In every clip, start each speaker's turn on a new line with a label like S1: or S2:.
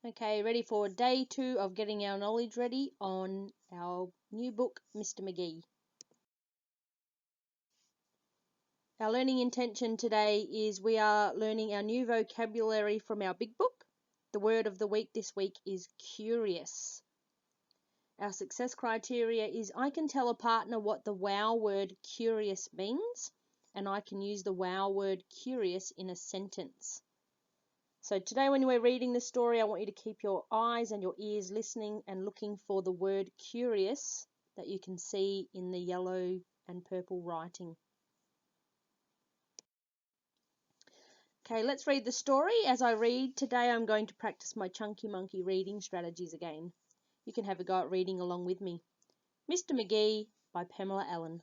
S1: Okay, ready for day 2 of getting our knowledge ready on our new book, Mr. McGee. Our learning intention today is we are learning our new vocabulary from our big book. The word of the week this week is curious. Our success criteria is I can tell a partner what the wow word curious means, and I can use the wow word curious in a sentence. So today when we're reading the story, I want you to keep your eyes and your ears listening and looking for the word curious that you can see in the yellow and purple writing. Okay, let's read the story. As I read today, I'm going to practice my chunky monkey reading strategies again. You can have a go at reading along with me. Mr. McGee by Pamela Allen.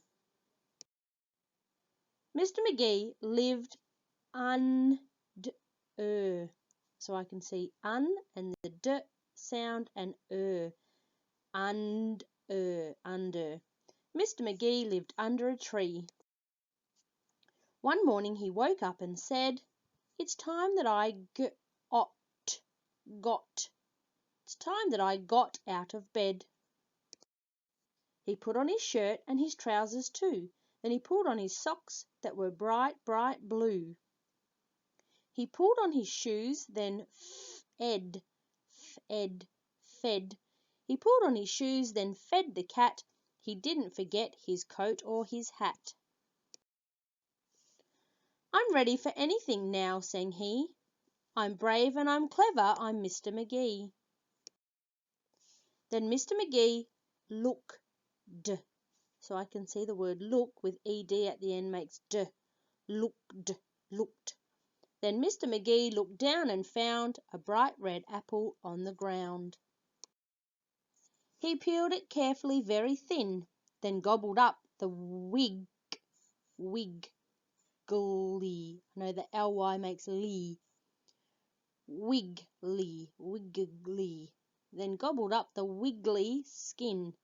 S1: Mr. McGee lived under. So I can see un and the d sound and under. Mr. McGee lived under a tree. One morning he woke up and said, "It's time that I It's time that I got out of bed." He put on his shirt and his trousers too. Then he pulled on his socks that were bright, bright blue. He pulled on his shoes, then fed. He pulled on his shoes, then fed the cat. He didn't forget his coat or his hat. "I'm ready for anything now," sang he. "I'm brave and I'm clever, I'm Mr. McGee." Then Mr. McGee looked. So I can see the word look with ed at the end makes d. Looked. Then Mr. McGee looked down and found a bright red apple on the ground. He peeled it carefully very thin, then gobbled up the wiggly. I know the ly makes lee. Wiggly. Then gobbled up the wiggly skin.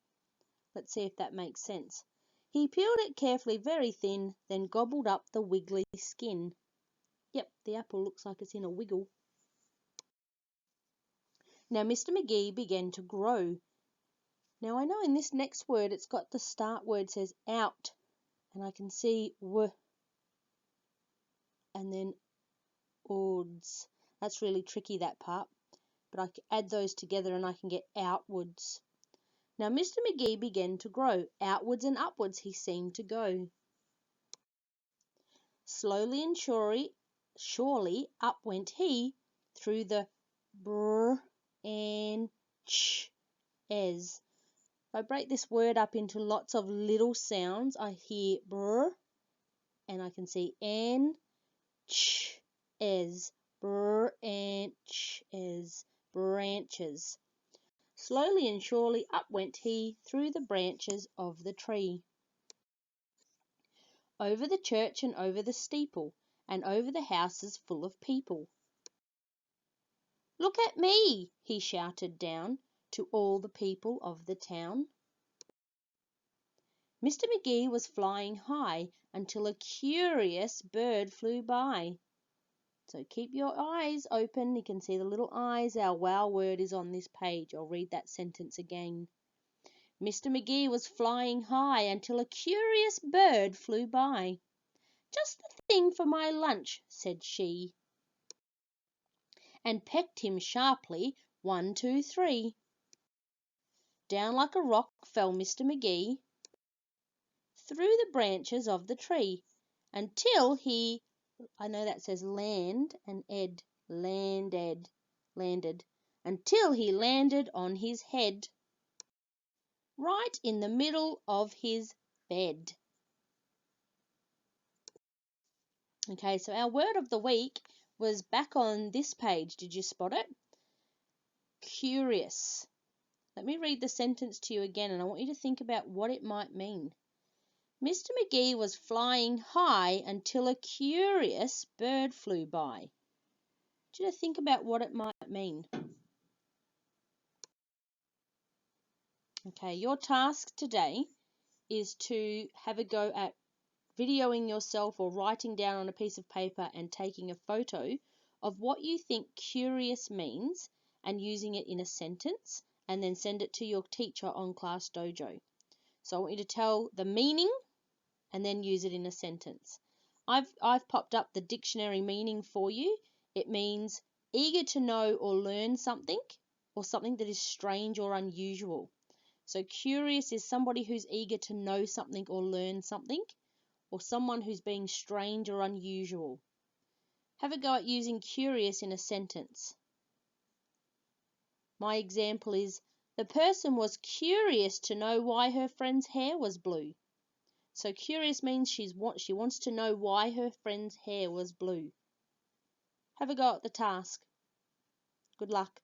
S1: Let's see if that makes sense. He peeled it carefully very thin, then gobbled up the wiggly skin. Yep, the apple looks like it's in a wiggle. Now Mr. McGee began to grow. Now I know in this next word it's got the start word says out, and I can see w and then ords. That's really tricky, that part, but I can add those together and I can get outwards. Now Mr. McGee began to grow. Outwards and upwards he seemed to go. Slowly and surely up went he through the branches. If I break this word up into lots of little sounds, I hear br, and I can see n, ch, es, branches. Slowly and surely up went he through the branches of the tree. Over the church and over the steeple, and over the houses full of people. "Look at me," he shouted down to all the people of the town. Mr. McGee was flying high until a curious bird flew by. So keep your eyes open. You can see the little eyes. Our wow word is on this page. I'll read that sentence again. Mr. McGee was flying high until a curious bird flew by. "Just the thing for my lunch," said she, and pecked him sharply, 1, 2, 3. Down like a rock fell Mr. McGee through the branches of the tree until he, I know that says land and landed, until he landed on his head, right in the middle of his bed. Okay, so our word of the week was back on this page. Did you spot it? Curious. Let me read the sentence to you again, and I want you to think about what it might mean. Mr. McGee was flying high until a curious bird flew by. I want you to think about what it might mean. Okay, your task today is to have a go at videoing yourself or writing down on a piece of paper and taking a photo of what you think curious means and using it in a sentence, and then send it to your teacher on Class Dojo. So I want you to tell the meaning and then use it in a sentence. I've popped up the dictionary meaning for you. It means eager to know or learn something, or something that is strange or unusual. So curious is somebody who's eager to know something or learn something, or someone who's being strange or unusual. Have a go at using curious in a sentence. My example is, the person was curious to know why her friend's hair was blue. So curious means she wants to know why her friend's hair was blue. Have a go at the task. Good luck.